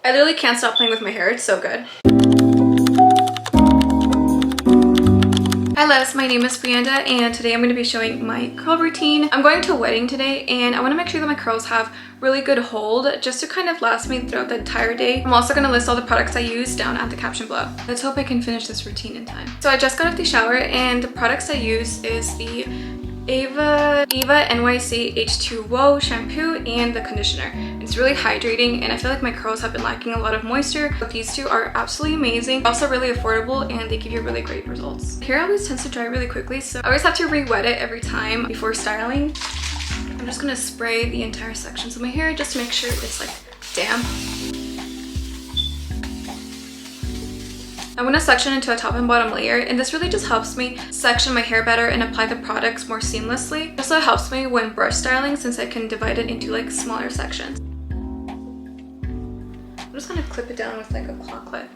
I literally can't stop playing with my hair. It's so good. Hi loves, my name is Brianda and today I'm going to be showing my curl routine. I'm going to a wedding today and I want to make sure that my curls have really good hold just to kind of last me throughout the entire day. I'm also going to list all the products I use down at the caption below. Let's hope I can finish this routine in time. So I just got off the shower and the products I use is the Eva NYC H2O shampoo and the conditioner. It's really hydrating and I feel like my curls have been lacking a lot of moisture, but these two are absolutely amazing. Also really affordable and they give you really great results. Hair always tends to dry really quickly, so I always have to re-wet it every time before styling. I'm just gonna spray the entire sections of my hair just to make sure it's like damp. I'm going to section into a top and bottom layer, and this really just helps me section my hair better and apply the products more seamlessly. It also helps me when brush styling since I can divide it into like smaller sections. I'm just going to clip it down with like a claw clip.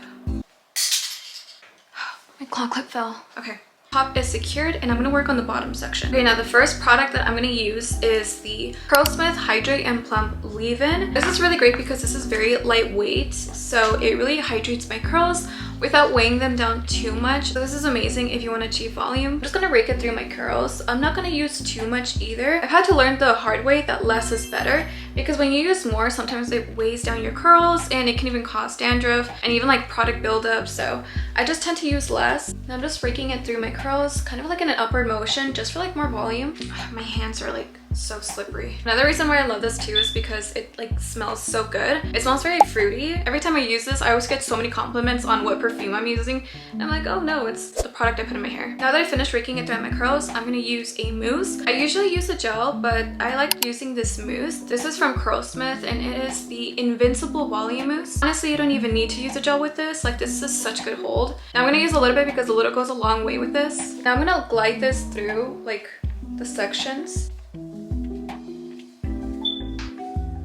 My claw clip fell. Okay. Top is secured and I'm going to work on the bottom section. Okay, now the first product that I'm going to use is the Curlsmith Hydrate and Plump Leave-In. This is really great because this is very lightweight, so it really hydrates my curls without weighing them down too much. So this is amazing if you want to achieve volume. I'm just going to rake it through my curls. I'm not going to use too much either. I've had to learn the hard way that less is better because when you use more, sometimes it weighs down your curls and it can even cause dandruff and even like product buildup. So I just tend to use less. Now I'm just raking it through my curls, kind of like in an upward motion, just for like more volume. My hands are like so slippery. Another reason why I love this too is because it like smells so good. It smells very fruity. Every time I use this, I always get so many compliments on what perfume I'm using. And I'm like, oh no, it's the product I put in my hair. Now that I finished raking it through my curls, I'm gonna use a mousse. I usually use a gel, but I like using this mousse. This is from Curlsmith and it is the Invincible Volume Mousse. Honestly, you don't even need to use a gel with this. Like this is such good hold. Now I'm gonna use a little bit because a little goes a long way with this. Now I'm gonna glide this through like the sections.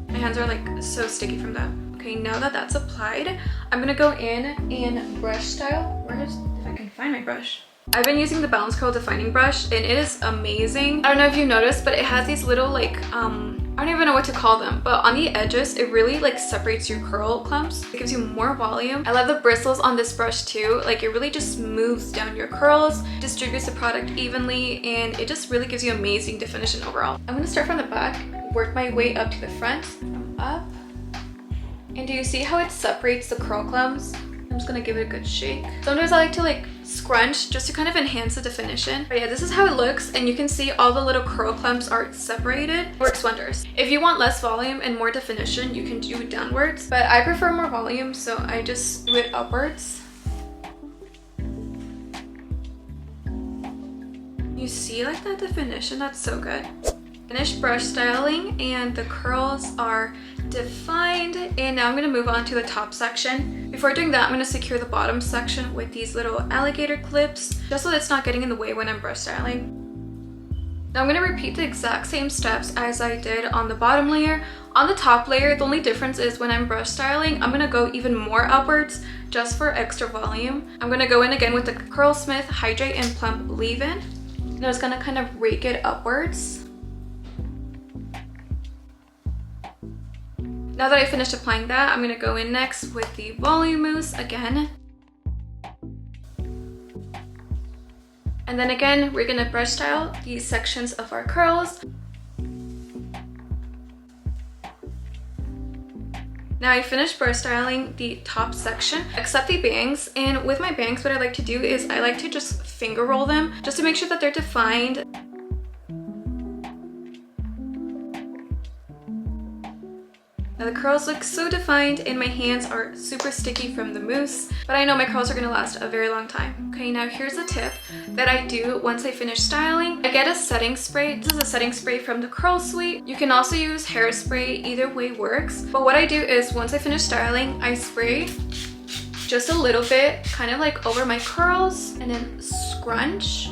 My hands are like so sticky from that. Okay, now that that's applied, I'm gonna go in and brush style. If I can find my brush. I've been using the Balance Curl Defining Brush and it is amazing. I don't know if you noticed, but it has these little like, I don't even know what to call them, but on the edges, it really like separates your curl clumps. It gives you more volume. I love the bristles on this brush too. Like it really just smooths down your curls, distributes the product evenly, and it just really gives you amazing definition overall. I'm gonna start from the back, work my way up to the front, from up. And do you see how it separates the curl clumps? I'm just gonna give it a good shake. Sometimes I like to like scrunch just to kind of enhance the definition. But yeah, this is how it looks and you can see all the little curl clumps are separated. It works wonders. If you want less volume and more definition, you can do it downwards. But I prefer more volume, so I just do it upwards. You see like that definition? That's so good. Finished brush styling and the curls are defined, and now I'm going to move on to the top section. Before doing that, I'm going to secure the bottom section with these little alligator clips just so that it's not getting in the way when I'm brush styling. Now I'm going to repeat the exact same steps as I did on the bottom layer. On the top layer, the only difference is when I'm brush styling, I'm going to go even more upwards just for extra volume. I'm going to go in again with the Curlsmith Hydrate and Plump Leave-In, and I was going to kind of rake it upwards. Now that I finished applying that, I'm going to go in next with the volume mousse again. And then again, we're going to brush style these sections of our curls. Now I finished brush styling the top section, except the bangs. And with my bangs, what I like to do is I like to just finger roll them just to make sure that they're defined. Now the curls look so defined and my hands are super sticky from the mousse, but I know my curls are going to last a very long time. Okay, now here's a tip that I do once I finish styling. I get a setting spray. This is a setting spray from the Curl Suite. You can also use hairspray, either way works. But what I do is once I finish styling, I spray just a little bit, kind of like over my curls, and then scrunch.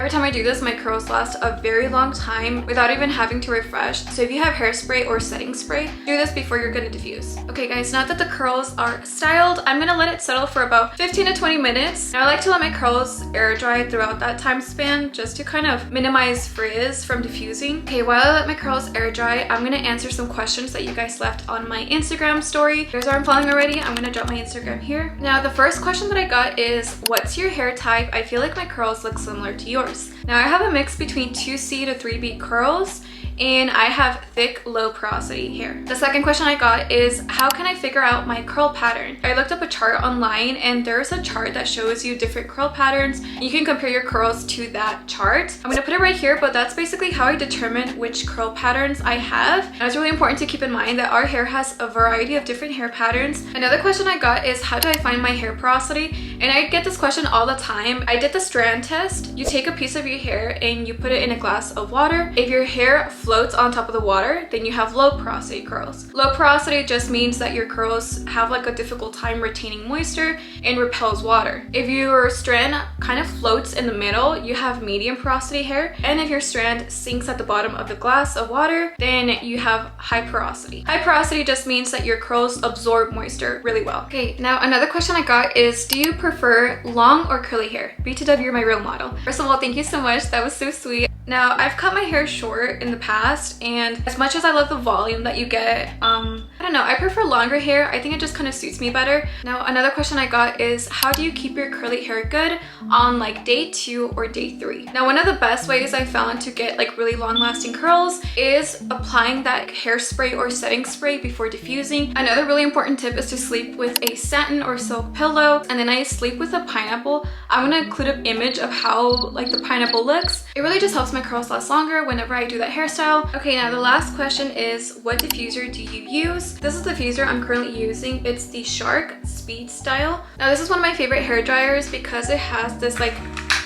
Every time I do this, my curls last a very long time without even having to refresh. So if you have hairspray or setting spray, do this before you're gonna diffuse. Okay guys, now that the curls are styled, I'm gonna let it settle for about 15 to 20 minutes. Now I like to let my curls air dry throughout that time span just to kind of minimize frizz from diffusing. Okay, while I let my curls air dry, I'm gonna answer some questions that you guys left on my Instagram story. If you guys aren't following already, I'm gonna drop my Instagram here. Now the first question that I got is, what's your hair type? I feel like my curls look similar to yours. Now I have a mix between 2C to 3B curls, and I have thick, low porosity hair. The second question I got is, how can I figure out my curl pattern? I looked up a chart online, and there's a chart that shows you different curl patterns. You can compare your curls to that chart. I'm gonna put it right here, but that's basically how I determine which curl patterns I have. And it's really important to keep in mind that our hair has a variety of different hair patterns. Another question I got is, how do I find my hair porosity? And I get this question all the time. I did the strand test. You take a piece of your hair and you put it in a glass of water. If your hair floats on top of the water, then you have low porosity curls. Low porosity just means that your curls have like a difficult time retaining moisture and repels water. If your strand kind of floats in the middle, you have medium porosity hair. And if your strand sinks at the bottom of the glass of water, then you have high porosity. High porosity just means that your curls absorb moisture really well. Okay, now another question I got is, do you prefer long or curly hair? BTW, you're my role model. First of all, thank you so much. That was so sweet. Now, I've cut my hair short in the past, and as much as I love the volume that you get, I don't know, I prefer longer hair. I think it just kind of suits me better. Now, another question I got is, how do you keep your curly hair good on like day 2 or day 3? Now, one of the best ways I found to get like really long lasting curls is applying that hairspray or setting spray before diffusing. Another really important tip is to sleep with a satin or silk pillow, and then I sleep with a pineapple. I'm gonna include an image of how like the pineapple looks. It really just helps my curls last longer whenever I do that hairstyle. Okay, now the last question is, what diffuser do you use? This is the diffuser I'm currently using. It's the Shark SpeedStyle. Now this is one of my favorite hair dryers because it has this like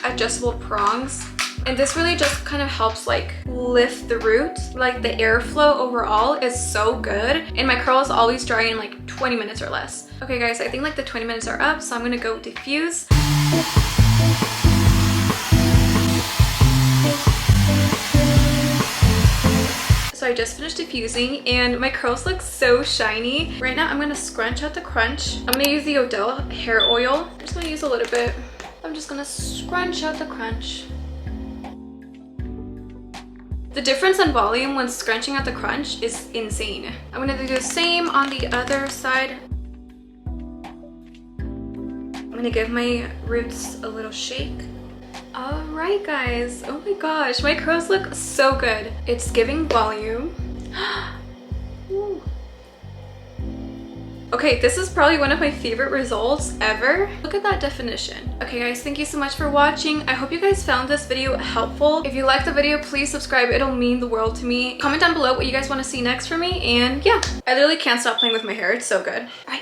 adjustable prongs. And this really just kind of helps like lift the root. Like the airflow overall is so good. And my curls always dry in like 20 minutes or less. Okay guys, I think like the 20 minutes are up, so I'm gonna go diffuse. So I just finished diffusing and my curls look so shiny. Right now I'm gonna scrunch out the crunch. I'm gonna use the Odell hair oil. I'm just gonna use a little bit. I'm just gonna scrunch out the crunch. The difference in volume when scrunching out the crunch is insane. I'm gonna do the same on the other side. I'm gonna give my roots a little shake. All right guys, oh my gosh, my curls look so good. It's giving volume. Ooh. Okay, this is probably one of my favorite results ever. Look at that definition. Okay guys, thank you so much for watching. I hope you guys found this video helpful. If you liked the video, please subscribe. It'll mean the world to me. Comment down below what you guys want to see next from me. And yeah, I literally can't stop playing with my hair. It's so good. All right.